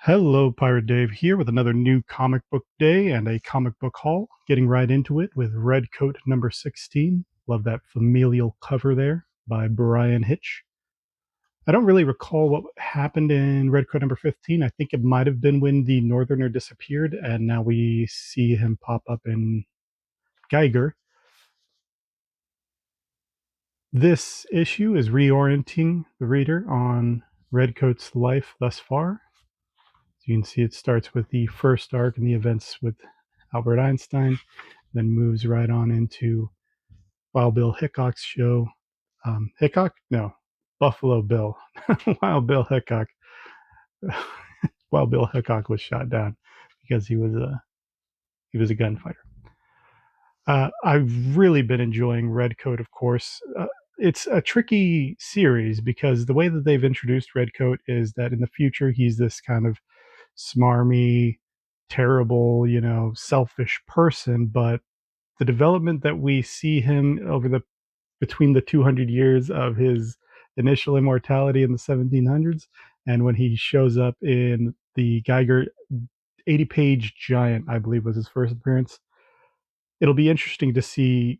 Hello, Pirate Dave here with another new comic book day and a comic book haul. Getting right into it with Red Coat number 16. Love that familial cover there by Brian Hitch. I don't really recall what happened in Red Coat number 15. I think it might have been when the Northerner disappeared and now we see him pop up in Geiger. This issue is reorienting the reader on Redcoat's life thus far. So you can see it starts with the first arc and the events with Albert Einstein, then moves right on into Wild Bill Hickok's show. Hickok? No, Buffalo Bill. Wild Bill Hickok. Wild Bill Hickok was shot down because he was a gunfighter. I've really been enjoying Redcoat, of course. It's a tricky series because the way that they've introduced Redcoat is that in the future he's this kind of smarmy, terrible, selfish person, but the development that we see him over the between the 200 years of his initial immortality in the 1700s and when he shows up in the Geiger 80-page giant, I believe was his first appearance. It'll be interesting to see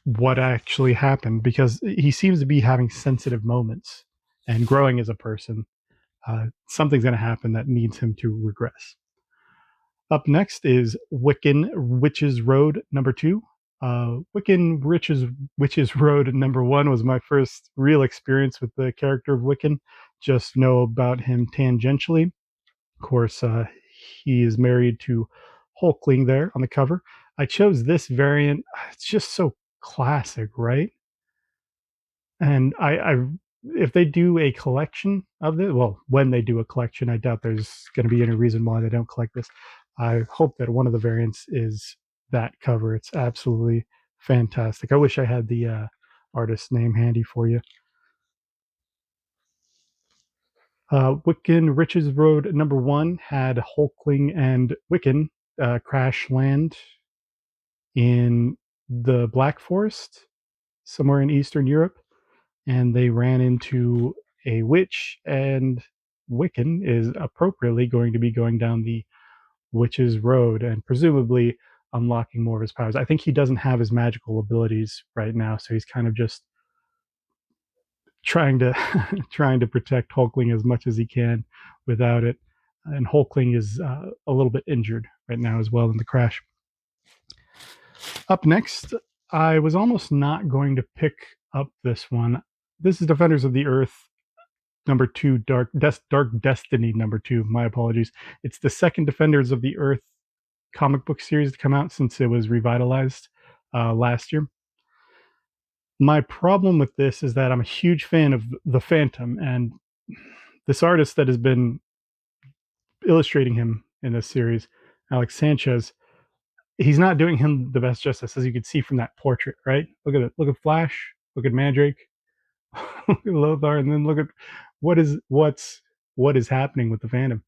what actually happened because he seems to be having sensitive moments and growing as a person. Something's going to happen that needs him to regress. Up next is Wiccan Witches Road number 2. Wiccan Witches Road number 1 was my first real experience with the character of Wiccan. Just know about him tangentially. Of course, he is married to Hulkling there on the cover. I chose this variant. It's just so classic, right? And I if they do a collection of this, well, when they do a collection, I doubt there's going to be any reason why they don't collect this. I hope that one of the variants is that cover. It's absolutely fantastic. I wish I had the artist's name handy for you. Wiccan Riches Road number 1 had Hulkling and Wiccan crash land in the Black Forest, somewhere in Eastern Europe, and they ran into a witch, and Wiccan is appropriately going to be going down the witch's road and presumably unlocking more of his powers. I think he doesn't have his magical abilities right now, so he's kind of just trying to trying to protect Hulkling as much as he can without it. And Hulkling is a little bit injured right now as well in the crash. Up next, I was almost not going to pick up this one. This is Defenders of the Earth number 2, Dark Destiny number 2. My apologies. It's the second Defenders of the Earth comic book series to come out since it was revitalized last year. My problem with this is that I'm a huge fan of the Phantom, and this artist that has been illustrating him in this series, Alex Sanchez, he's not doing him the best justice, as you can see from that portrait, right? Look at it. Look at Flash. Look at Mandrake. Look at Lothar, and then look at what is happening with the Phantom.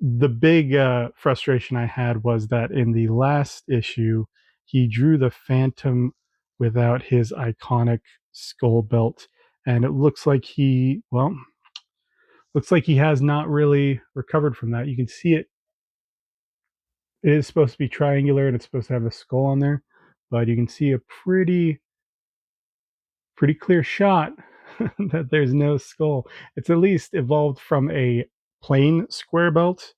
The big frustration I had was that in the last issue, he drew the Phantom without his iconic skull belt, and it looks like he has not really recovered from that. You can see it. It is supposed to be triangular, and it's supposed to have a skull on there, but you can see a pretty clear shot that there's no skull. It's at least evolved from a plain square belt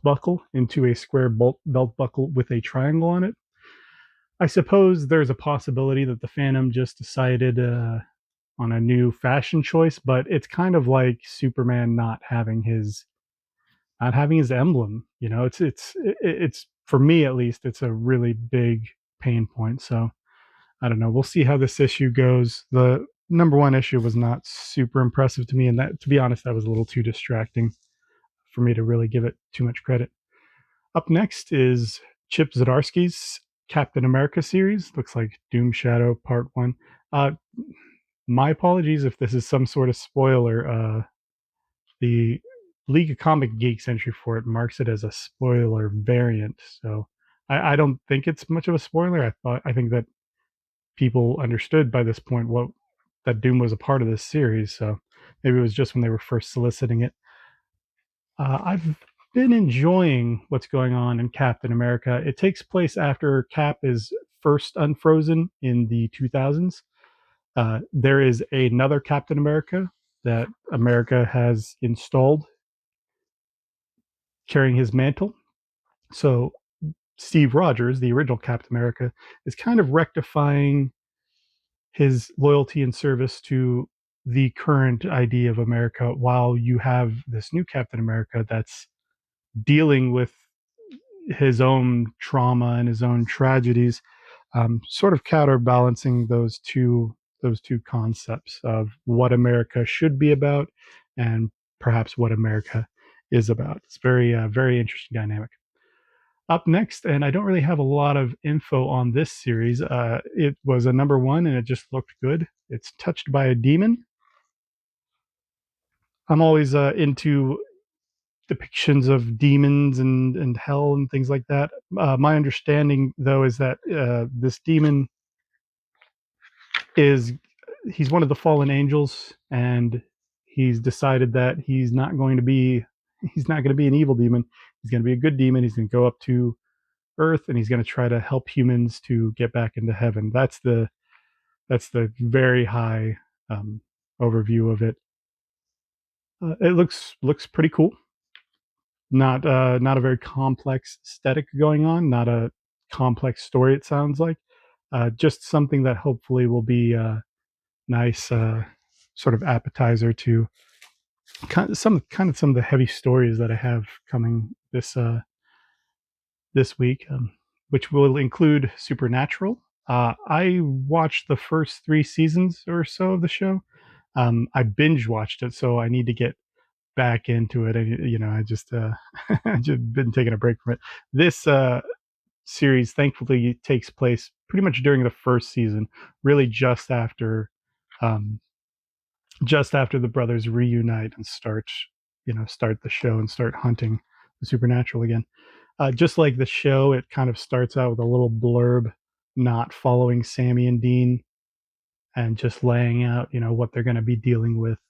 buckle into a square belt buckle with a triangle on it. I suppose there's a possibility that the Phantom just decided on a new fashion choice, but it's kind of like Superman not having his emblem. It's for me at least, it's a really big pain point. So I don't know. We'll see how this issue goes. The number 1 issue was not super impressive to me, and that, to be honest, that was a little too distracting for me to really give it too much credit. Up next is Chip Zdarsky's Captain America series. Looks like Doom Shadow Part 1. My apologies if this is some sort of spoiler. The League of Comic Geeks entry for it marks it as a spoiler variant, so I don't think it's much of a spoiler. I think that people understood by this point what that Doom was a part of this series, so maybe it was just when they were first soliciting it. I've been enjoying what's going on in Captain America. It takes place after Cap is first unfrozen in the 2000s. There is another Captain America that America has installed carrying his mantle. So Steve Rogers, the original Captain America, is kind of rectifying his loyalty and service to the current idea of America while you have this new Captain America that's dealing with his own trauma and his own tragedies, sort of counterbalancing those two concepts of what America should be about and perhaps what America is about. It's very interesting dynamic. Up next, and I don't really have a lot of info on this series. It was a number one, and it just looked good. It's Touched by a Demon. I'm always into depictions of demons and hell and things like that. My understanding, though, is that this demon is he's one of the fallen angels, and he's decided that he's not going to be an evil demon. He's going to be a good demon. He's going to go up to Earth, and he's going to try to help humans to get back into heaven. That's the very high um, overview of it. It looks pretty cool. Not a very complex aesthetic going on. Not a complex story. It sounds like just something that hopefully will be a nice sort of appetizer to some of the heavy stories that I have coming this week, which will include Supernatural. I watched the first 3 seasons or so of the show. I binge watched it, so I need to get back into it. I just I just been taking a break from it. This series, thankfully, takes place pretty much during the first season, really um, just after the brothers reunite and start the show and start hunting the supernatural again. Just like the show, it kind of starts out with a little blurb, not following Sammy and Dean, and just laying out, what they're going to be dealing with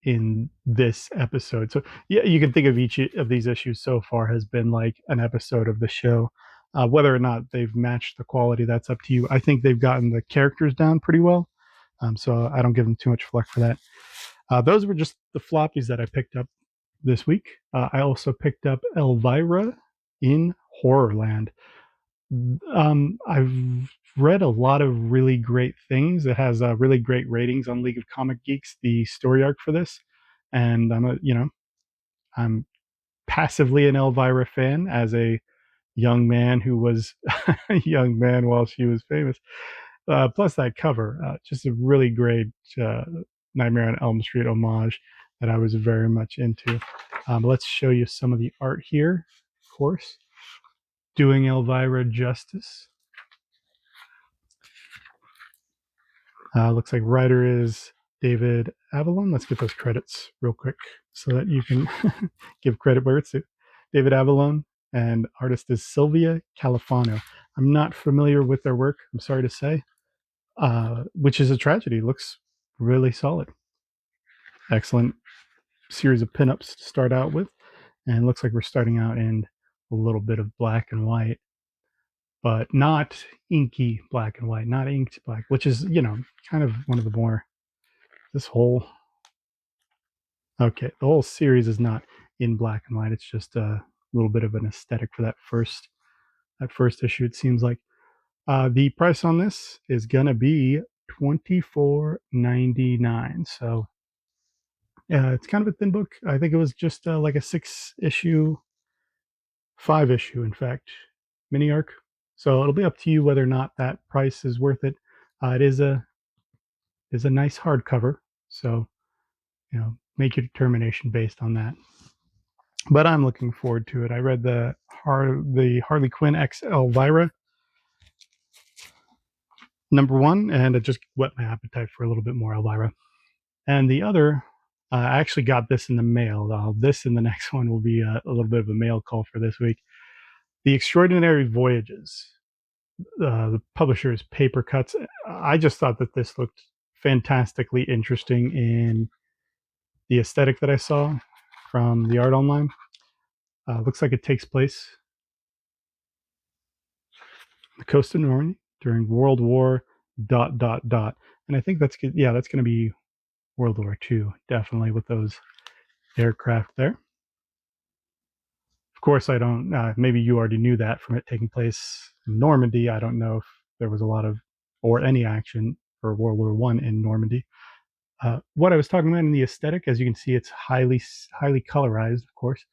in this episode. So yeah, you can think of each of these issues so far has been like an episode of the show. Whether or not they've matched the quality, that's up to you. I think they've gotten the characters down pretty well, so I don't give them too much flack for that. Those were just the floppies that I picked up this week. I also picked up Elvira in Horrorland. I've read a lot of really great things. It has really great ratings on League of Comic Geeks, the story arc for this, and I'm passively an Elvira fan as a young man who was a young man while she was famous. Plus that cover, just a really great Nightmare on Elm Street homage that I was very much into. Let's show you some of the art here, of course, doing Elvira justice. Looks like writer is David Avallone. Let's get those credits real quick so that you can give credit where it's due. David Avallone, and artist is Sylvia Califano. I'm not familiar with their work, I'm sorry to say, which is a tragedy. Looks really solid. Excellent series of pinups to start out with. And it looks like we're starting out in a little bit of black and white, but not inky black and white, not inked black, which is, kind of one of the more, this whole, okay, the whole series is not in black and white. It's just a little bit of an aesthetic for that first issue, it seems like. The price on this is gonna be $24.99. So it's kind of a thin book. I think it was just like a 6 issue, 5 issue, in fact, mini arc. So it'll be up to you whether or not that price is worth it. It is a nice hardcover, so make your determination based on that. But I'm looking forward to it. I read the Harley Quinn X Elvira #1, and it just whet my appetite for a little bit more Elvira. And the other, I actually got this in the mail. This and the next one will be a little bit of a mail call for this week. The Extraordinary Voyages. The publisher is Paper Cuts. I just thought that this looked fantastically interesting in the aesthetic that I saw from the art online. Looks like it takes place on the coast of Normandy during World War ... And I think that's good. Yeah, that's going to be World War II, definitely, with those aircraft there. Of course, I don't. Maybe you already knew that from it taking place in Normandy. I don't know if there was a lot of or any action for World War One in Normandy. What I was talking about in the aesthetic, as you can see, it's highly colorized, of course,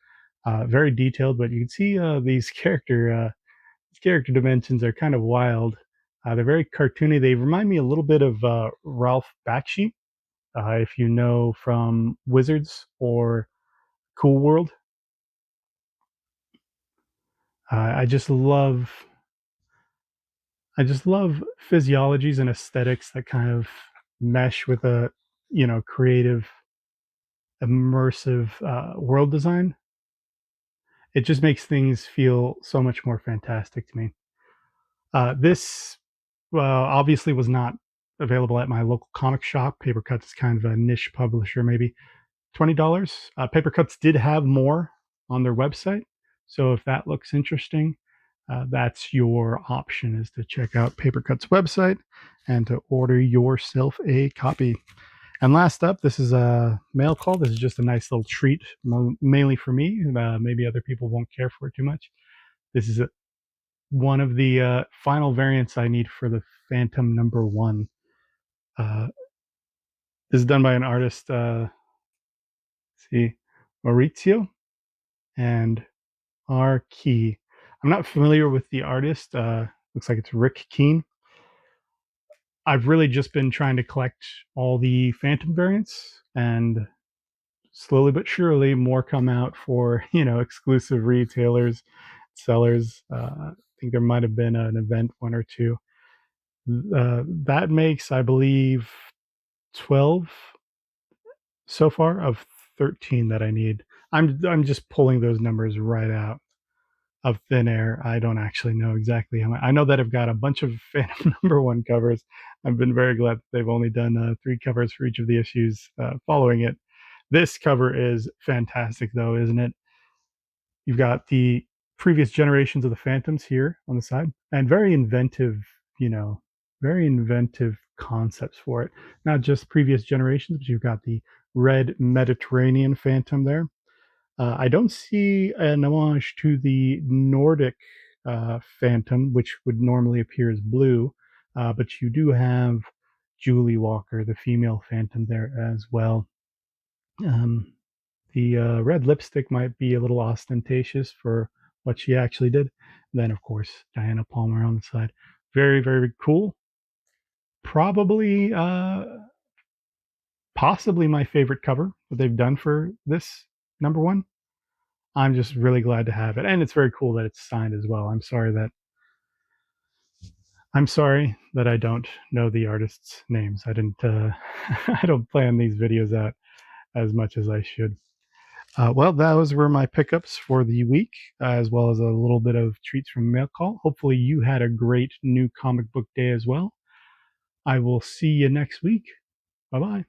very detailed. But you can see these character dimensions are kind of wild. They're very cartoony. They remind me a little bit of Ralph Bakshi, if you know from Wizards or Cool World. I just love physiologies and aesthetics that kind of mesh with a creative, immersive world design. It just makes things feel so much more fantastic to me. This obviously was not available at my local comic shop. Paper Cuts is kind of a niche publisher, maybe $20. Paper Cuts did have more on their website, so if that looks interesting, that's your option, is to check out Paper Cuts website and to order yourself a copy. And last up, this is a mail call. This is just a nice little treat, mainly for me. Maybe other people won't care for it too much. This is one of the final variants I need for the Phantom #1. Uh, this is done by an artist, see, Maurizio and R. Key. I'm not familiar with the artist. Looks like it's Rick Keen. I've really just been trying to collect all the Phantom variants, and slowly but surely more come out for exclusive retailers, sellers. I think there might have been an event, one or two. That makes, I believe, 12 so far of 13 that I need. I'm just pulling those numbers right out of thin air. I don't actually know exactly how many. I know that I've got a bunch of Phantom #1 covers. I've been very glad that they've only done 3 covers for each of the issues following it. This cover is fantastic, though, isn't it? You've got the previous generations of the Phantoms here on the side, and very inventive concepts for it. Not just previous generations, but you've got the red Mediterranean Phantom there. I don't see an homage to the Nordic Phantom, which would normally appear as blue, but you do have Julie Walker, the female Phantom, there as well. The red lipstick might be a little ostentatious for what she actually did. Then, of course, Diana Palmer on the side. Very, very cool. Probably, possibly my favorite cover that they've done for this #1. I'm just really glad to have it, and it's very cool that it's signed as well. I'm sorry that I don't know the artists' names. I didn't. I don't plan these videos out as much as I should. Well, those were my pickups for the week, as well as a little bit of treats from Mail Call. Hopefully, you had a great new comic book day as well. I will see you next week. Bye bye.